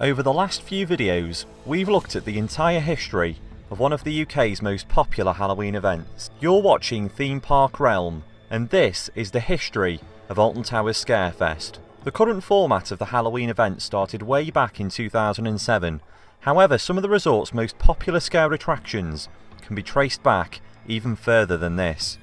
Over the last few videos, we've looked at the entire history of one of the UK's most popular Halloween events. You're watching Theme Park Realm, and this is the history of Alton Towers Scarefest. The current format of the Halloween event started way back in 2007, however some of the resort's most popular scare attractions can be traced back even further than this.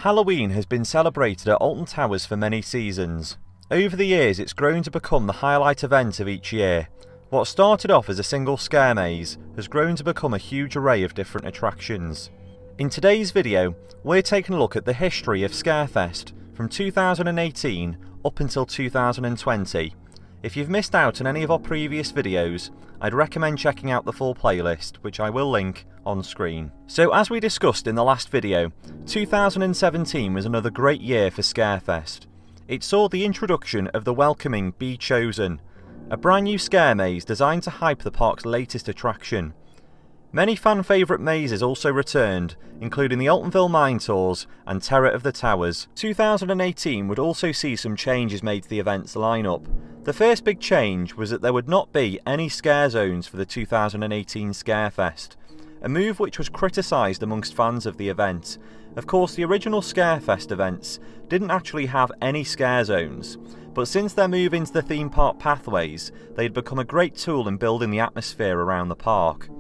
Halloween has been celebrated at Alton Towers for many seasons. Over the years it's grown to become the highlight event of each year. What started off as a single scare maze has grown to become a huge array of different attractions. In today's video, we're taking a look at the history of Scarefest from 2018 up until 2020. If you've missed out on any of our previous videos, I'd recommend checking out the full playlist, which I will link on screen. So as we discussed in the last video, 2017 was another great year for Scarefest. It saw the introduction of the welcoming Be Chosen, a brand new scare maze designed to hype the park's latest attraction. Many fan favourite mazes also returned, including the Altonville Mine Tours and Terror of the Towers. 2018 would also see some changes made to the event's lineup. The first big change was that there would not be any scare zones for the 2018 Scarefest, a move which was criticised amongst fans of the event. Of course, the original Scarefest events didn't actually have any scare zones, but since their move into the theme park pathways, they had become a great tool in building the atmosphere around the park.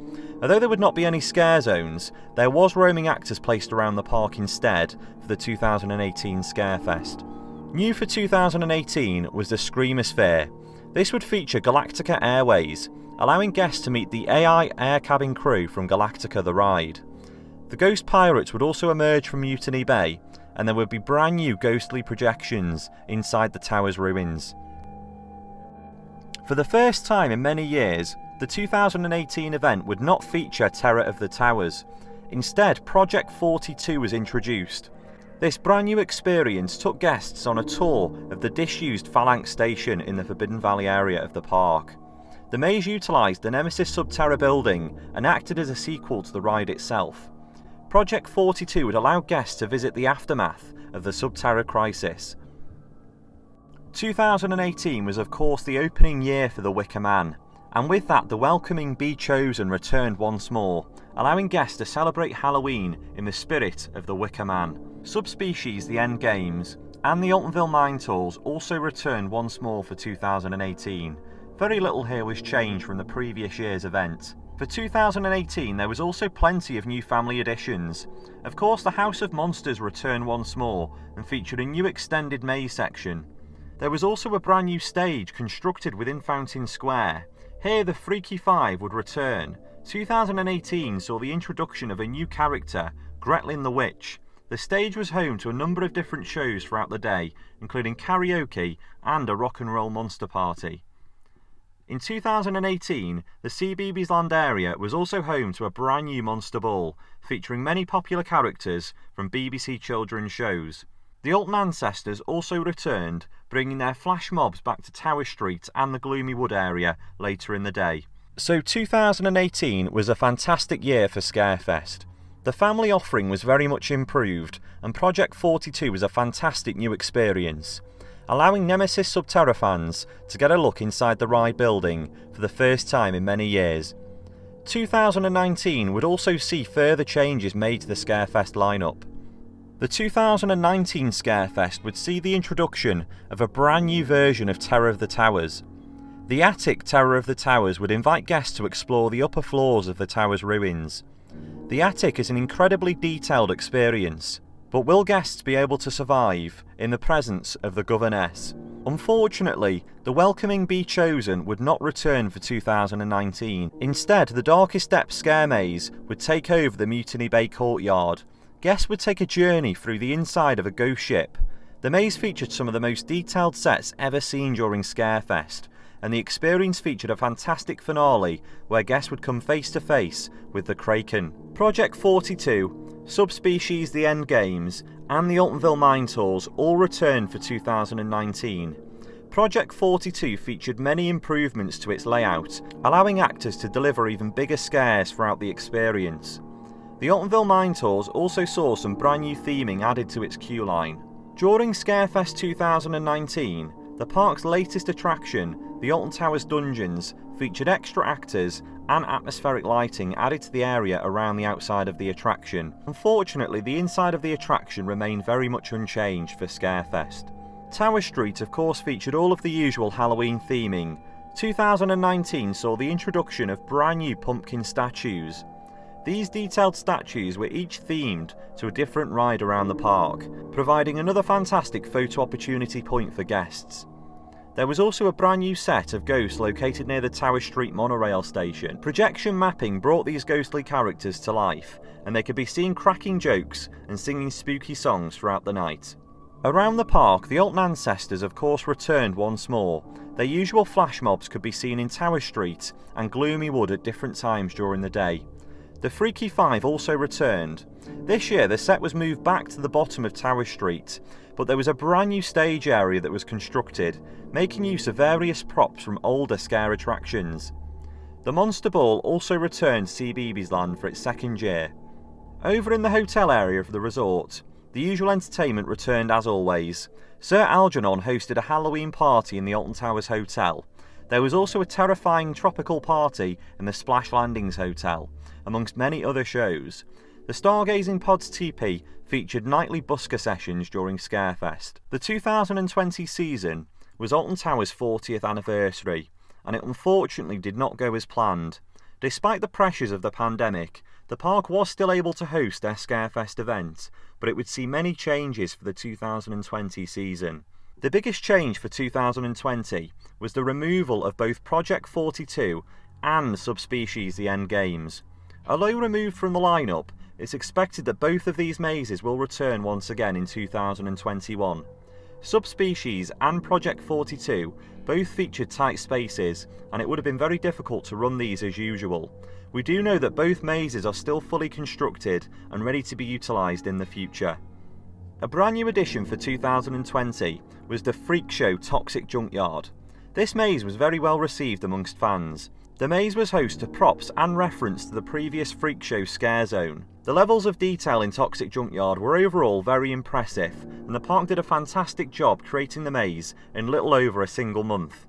Although there would not be any scare zones, there was roaming actors placed around the park instead for the 2018 Scarefest. New for 2018 was the Screamosphere. This would feature Galactica Airways, allowing guests to meet the AI air cabin crew from Galactica the ride. The Ghost Pirates would also emerge from Mutiny Bay, and there would be brand new ghostly projections inside the tower's ruins. For the first time in many years, the 2018 event would not feature Terror of the Towers. Instead, Project 42 was introduced. This brand new experience took guests on a tour of the disused Phalanx station in the Forbidden Valley area of the park. The maze utilised the Nemesis Subterra building and acted as a sequel to the ride itself. Project 42 would allow guests to visit the aftermath of the Subterra crisis. 2018 was of course the opening year for the Wicker Man, and with that the welcoming Be Chosen returned once more, allowing guests to celebrate Halloween in the spirit of the Wicker Man. Subspecies The End Games and the Altonville Mine Tours also returned once more for 2018. Very little here was changed from the previous year's event. For 2018 there was also plenty of new family additions. Of course the House of Monsters returned once more and featured a new extended maze section. There was also a brand new stage constructed within Fountain Square. Here the Freaky Five would return. 2018 saw the introduction of a new character, Gretlin the Witch. The stage was home to a number of different shows throughout the day, including karaoke and a rock and roll monster party. In 2018, the CBeebies Land area was also home to a brand new Monster Ball, featuring many popular characters from BBC children's shows. The Alton Ancestors also returned, bringing their flash mobs back to Tower Street and the Gloomy Wood area later in the day. So 2018 was a fantastic year for Scarefest. The family offering was very much improved, and Project 42 was a fantastic new experience, allowing Nemesis Subterra fans to get a look inside the ride building for the first time in many years. 2019 would also see further changes made to the Scarefest lineup. The 2019 Scarefest would see the introduction of a brand new version of Terror of the Towers. The attic Terror of the Towers would invite guests to explore the upper floors of the tower's ruins. The attic is an incredibly detailed experience, but will guests be able to survive in the presence of the Governess? Unfortunately, the welcoming Be Chosen would not return for 2019. Instead, the Darkest Depths scare maze would take over the Mutiny Bay courtyard. Guests would take a journey through the inside of a ghost ship. The maze featured some of the most detailed sets ever seen during Scarefest, and the experience featured a fantastic finale where guests would come face to face with the Kraken. Project 42, Subspecies The End Games and the Altonville Mine Tours all returned for 2019. Project 42 featured many improvements to its layout, allowing actors to deliver even bigger scares throughout the experience. The Altonville Mine Tours also saw some brand new theming added to its queue line. During Scarefest 2019, the park's latest attraction, the Alton Towers Dungeons, featured extra actors and atmospheric lighting added to the area around the outside of the attraction. Unfortunately, the inside of the attraction remained very much unchanged for Scarefest. Tower Street of course featured all of the usual Halloween theming. 2019 saw the introduction of brand new pumpkin statues. These detailed statues were each themed to a different ride around the park, providing another fantastic photo opportunity point for guests. There was also a brand new set of ghosts located near the Tower Street monorail station. Projection mapping brought these ghostly characters to life, and they could be seen cracking jokes and singing spooky songs throughout the night. Around the park, the Alton ancestors of course returned once more. Their usual flash mobs could be seen in Tower Street and Gloomy Wood at different times during the day. The Freaky Five also returned. This year the set was moved back to the bottom of Tower Street, but there was a brand new stage area that was constructed, making use of various props from older scare attractions. The Monster Ball also returned CBeebies Land for its second year. Over in the hotel area of the resort, the usual entertainment returned as always. Sir Algernon hosted a Halloween party in the Alton Towers Hotel. There was also a terrifying tropical party in the Splash Landings Hotel, amongst many other shows. The Stargazing Pods TP featured nightly busker sessions during Scarefest. The 2020 season was Alton Towers' 40th anniversary, and it unfortunately did not go as planned. Despite the pressures of the pandemic, the park was still able to host their Scarefest event, but it would see many changes for the 2020 season. The biggest change for 2020 was the removal of both Project 42 and Subspecies The End Games. Although removed from the lineup, it's expected that both of these mazes will return once again in 2021. Subspecies and Project 42 both featured tight spaces, and it would have been very difficult to run these as usual. We do know that both mazes are still fully constructed and ready to be utilised in the future. A brand new addition for 2020 was the Freak Show Toxic Junkyard. This maze was very well received amongst fans. The maze was host to props and reference to the previous Freak Show Scare Zone. The levels of detail in Toxic Junkyard were overall very impressive, and the park did a fantastic job creating the maze in little over a single month.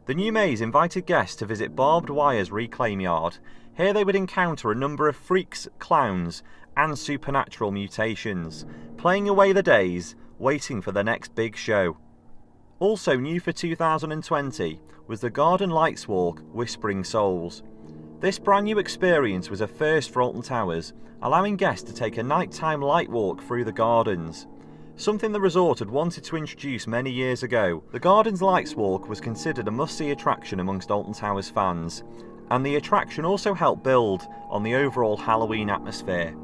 The new maze invited guests to visit Barbed Wire's Reclaim Yard. Here they would encounter a number of freaks, clowns, and supernatural mutations, playing away the days, waiting for the next big show. Also new for 2020 was the Garden Lights Walk Whispering Souls. This brand new experience was a first for Alton Towers, allowing guests to take a nighttime light walk through the gardens. Something the resort had wanted to introduce many years ago. The Gardens Lights Walk was considered a must-see attraction amongst Alton Towers fans, and the attraction also helped build on the overall Halloween atmosphere.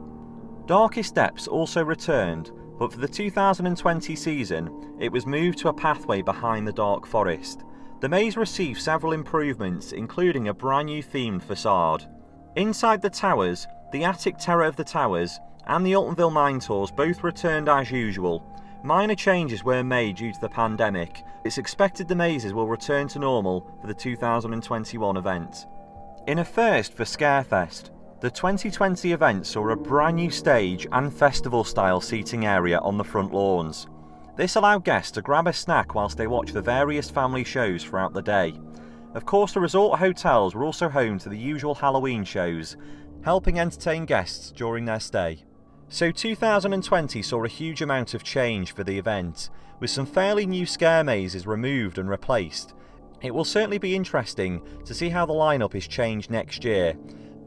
Darkest Depths also returned, but for the 2020 season, it was moved to a pathway behind the Dark Forest. The maze received several improvements, including a brand new themed facade. Inside the towers, the Attic Terror of the Towers and the Altonville Mine Tours both returned as usual. Minor changes were made due to the pandemic. It's expected the mazes will return to normal for the 2021 event. In a first for Scarefest, the 2020 event saw a brand new stage and festival-style seating area on the front lawns. This allowed guests to grab a snack whilst they watch the various family shows throughout the day. Of course, the resort hotels were also home to the usual Halloween shows, helping entertain guests during their stay. So 2020 saw a huge amount of change for the event, with some fairly new scare mazes removed and replaced. It will certainly be interesting to see how the lineup is changed next year.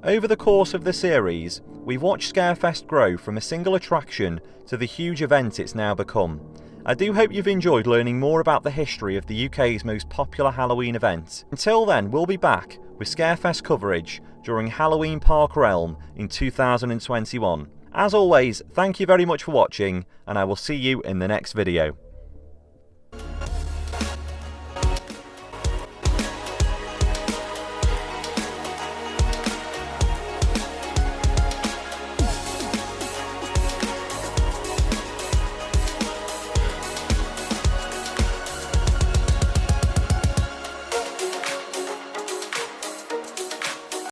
Over the course of the series, we've watched Scarefest grow from a single attraction to the huge event it's now become. I do hope you've enjoyed learning more about the history of the UK's most popular Halloween event. Until then, we'll be back with Scarefest coverage during Halloween Park Realm in 2021. As always, thank you very much for watching, and I will see you in the next video.